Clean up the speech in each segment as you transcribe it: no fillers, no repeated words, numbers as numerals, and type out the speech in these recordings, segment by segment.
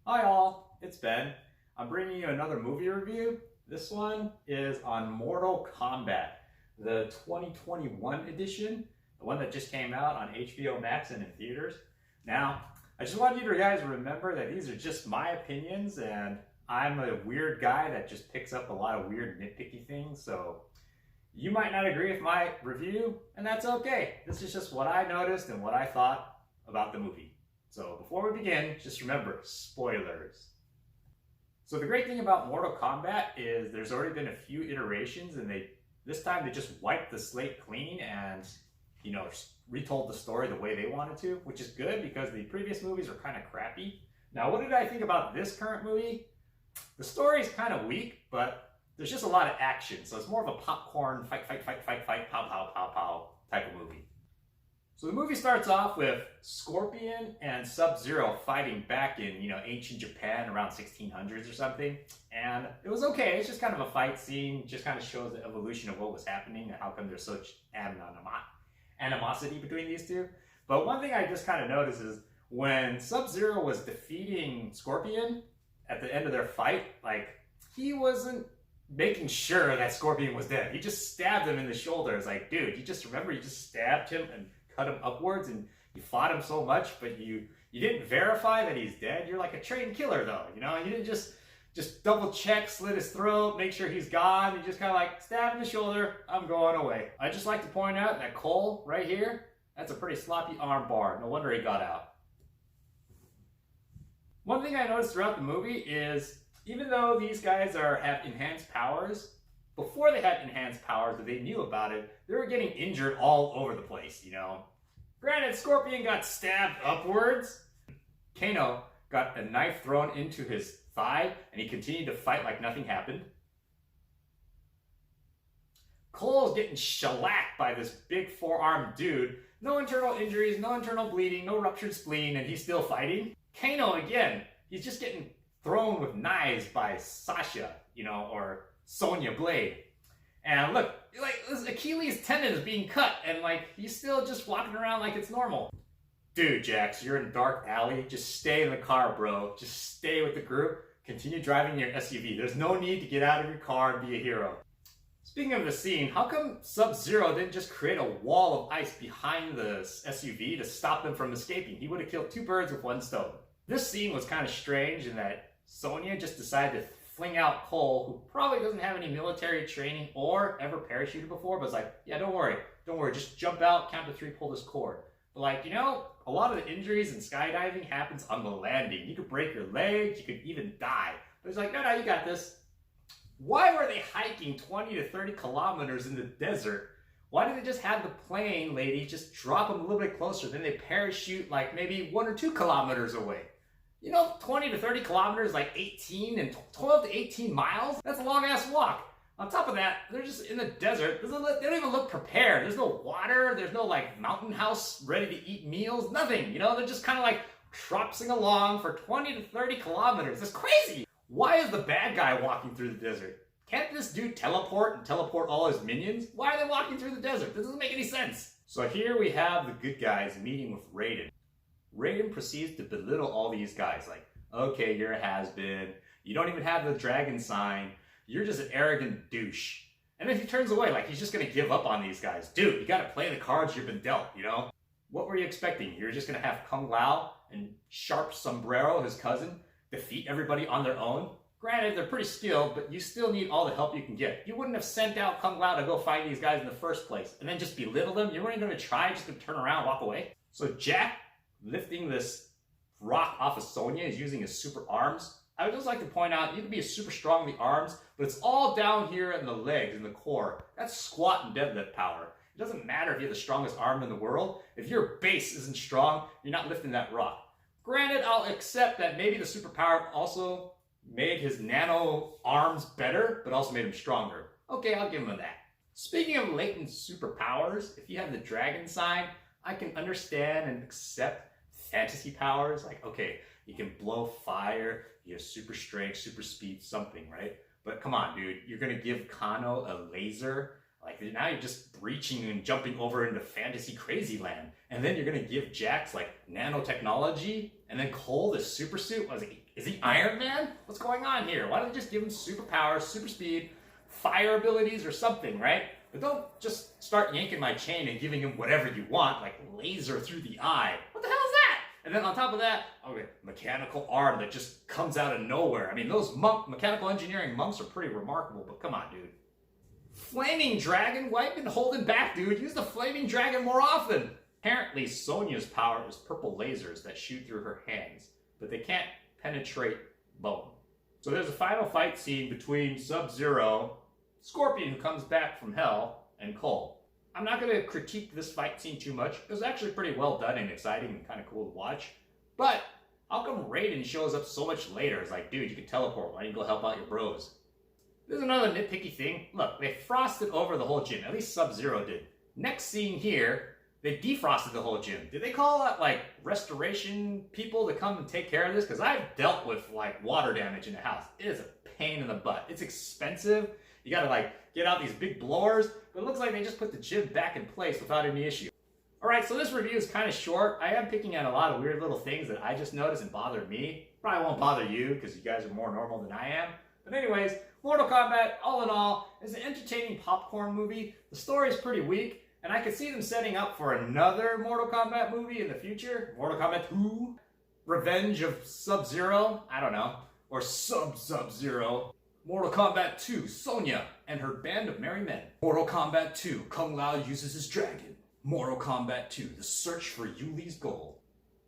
Hi all, it's Ben. I'm bringing you another movie review. This one is on Mortal Kombat, the 2021 edition, the one that just came out on HBO Max and in theaters. Now, I just want you guys to remember that these are just my opinions, and I'm a weird guy that just picks up a lot of weird nitpicky things, so you might not agree with my review, and that's okay. This is just what I noticed and what I thought about the movie. So before we begin, just remember, spoilers. So the great thing about Mortal Kombat is there's already been a few iterations, and this time they just wiped the slate clean and, retold the story the way they wanted to, which is good because the previous movies were kind of crappy. Now, what did I think about this current movie? The story is kind of weak, but there's just a lot of action, so it's more of a popcorn fight, pow, pow, pow, pow type of movie. So the movie starts off with Scorpion and Sub-Zero fighting back in, ancient Japan around 1600s or something. And it was okay. It's just kind of a fight scene. Just kind of shows the evolution of what was happening and how come there's such animosity between these two. But one thing I just kind of noticed is when Sub-Zero was defeating Scorpion at the end of their fight, he wasn't making sure that Scorpion was dead. He just stabbed him in the shoulder. It's like, dude, you just stabbed him and cut him upwards, and you fought him so much, but you didn't verify that he's dead. You're like a trained killer, though. You didn't just double check, slit his throat, make sure he's gone. You just kind of stab in the shoulder. I'm going away. I just like to point out that Cole right here, that's a pretty sloppy arm bar. No wonder he got out. One thing I noticed throughout the movie is even though these guys have enhanced powers, before they had enhanced powers that they knew about it, they were getting injured all over the place, Granted, Scorpion got stabbed upwards. Kano got a knife thrown into his thigh, and he continued to fight like nothing happened. Cole's getting shellacked by this big four-armed dude. No internal injuries, no internal bleeding, no ruptured spleen, and he's still fighting. Kano, again, he's just getting thrown with knives by Sasha, or Sonya Blade. And look, this Achilles tendon is being cut, and he's still just walking around like it's normal. Dude, Jax, you're in a dark alley. Just stay in the car, bro. Just stay with the group. Continue driving your SUV. There's no need to get out of your car and be a hero. Speaking of the scene, how come Sub-Zero didn't just create a wall of ice behind the SUV to stop them from escaping? He would have killed two birds with one stone. This scene was kind of strange in that Sonya just decided to fling out Cole, who probably doesn't have any military training or ever parachuted before, but it's like, yeah, don't worry, just jump out, count to 3, pull this cord. But a lot of the injuries in skydiving happens on the landing. You could break your legs, you could even die. But it's like, no, you got this. Why were they hiking 20 to 30 kilometers in the desert? Why didn't they just have the plane lady just drop them a little bit closer, then they parachute maybe 1 or 2 kilometers away? 20 to 30 kilometers, 18 and 12 to 18 miles? That's a long-ass walk. On top of that, they're just in the desert. They don't even look prepared. There's no water. There's no, mountain house ready-to-eat meals. Nothing. They're just kind of, tropsing along for 20 to 30 kilometers. That's crazy. Why is the bad guy walking through the desert? Can't this dude teleport and teleport all his minions? Why are they walking through the desert? This doesn't make any sense. So here we have the good guys meeting with Raiden. Raiden proceeds to belittle all these guys, okay, you're a has-been, you don't even have the dragon sign, you're just an arrogant douche. And then he turns away he's just gonna give up on these guys. Dude, you gotta play the cards you've been dealt, What were you expecting? You're just gonna have Kung Lao and Sharp Sombrero, his cousin, defeat everybody on their own? Granted, they're pretty skilled, but you still need all the help you can get. You wouldn't have sent out Kung Lao to go find these guys in the first place, and then just belittle them? You weren't gonna try just to turn around and walk away? So Jack, lifting this rock off of Sonya, is using his super arms. I would just like to point out, you can be super strong in the arms, but it's all down here in the legs, in the core. That's squat and deadlift power. It doesn't matter if you have the strongest arm in the world. If your base isn't strong, you're not lifting that rock. Granted, I'll accept that maybe the superpower also made his nano arms better, but also made him stronger. Okay, I'll give him that. Speaking of latent superpowers, if you have the dragon sign, I can understand and accept fantasy powers. Okay, you can blow fire, you have super strength, super speed, something, right? But come on, dude, you're gonna give Kano a laser? Like, now you're just reaching and jumping over into fantasy crazy land. And then you're gonna give Jax, like, nanotechnology, and then Cole this super suit. Is he Iron Man? What's going on here? Why don't they just give him superpowers, super speed, fire abilities, or something, right? But don't just start yanking my chain and giving him whatever you want, like laser through the eye. What the hell is that? And then on top of that, okay, mechanical arm that just comes out of nowhere. I mean, those mechanical engineering monks are pretty remarkable, but come on, dude. Flaming dragon? Why have you been holding back, dude? Use the flaming dragon more often. Apparently, Sonya's power is purple lasers that shoot through her hands, but they can't penetrate bone. So there's a final fight scene between Sub-Zero, Scorpion, who comes back from hell, and Cole. I'm not going to critique this fight scene too much. It was actually pretty well done and exciting and kind of cool to watch. But how come Raiden shows up so much later? It's like, dude, you can teleport. Why don't you go help out your bros? There's another nitpicky thing. Look, they frosted over the whole gym. At least Sub-Zero did. Next scene here, they defrosted the whole gym. Did they call out, like, restoration people to come and take care of this? Because I've dealt with, like, water damage in the house. It is a pain in the butt. It's expensive. You gotta, like, get out these big blowers. But it looks like they just put the gym back in place without any issue. Alright, so this review is kind of short. I am picking at a lot of weird little things that I just noticed and bothered me. Probably won't bother you, because you guys are more normal than I am. But anyways, Mortal Kombat, all in all, is an entertaining popcorn movie. The story is pretty weak. And I could see them setting up for another Mortal Kombat movie in the future. Mortal Kombat 2? Revenge of Sub-Zero? I don't know. Or Sub-Zero. Mortal Kombat 2, Sonya and her band of merry men. Mortal Kombat 2, Kung Lao uses his dragon. Mortal Kombat 2, the search for Yuli's gold.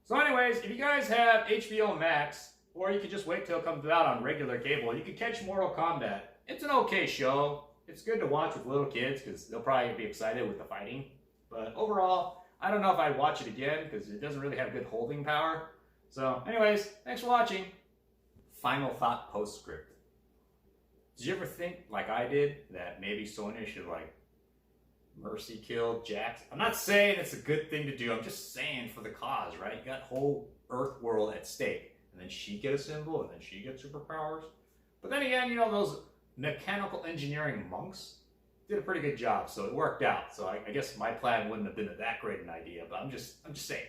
So anyways, if you guys have HBO Max, or you could just wait till it comes out on regular cable, you could catch Mortal Kombat. It's an okay show. It's good to watch with little kids because they'll probably be excited with the fighting. But overall, I don't know if I'd watch it again because it doesn't really have good holding power. So anyways, thanks for watching. Final thought postscript. Did you ever think, like I did, that maybe Sonya should, like, mercy kill Jax? I'm not saying it's a good thing to do. I'm just saying for the cause, right? You got whole Earth world at stake. And then she get a symbol, and then she gets superpowers. But then again, you know, those mechanical engineering monks did a pretty good job, so it worked out. So I guess my plan wouldn't have been that great an idea, but I'm just saying.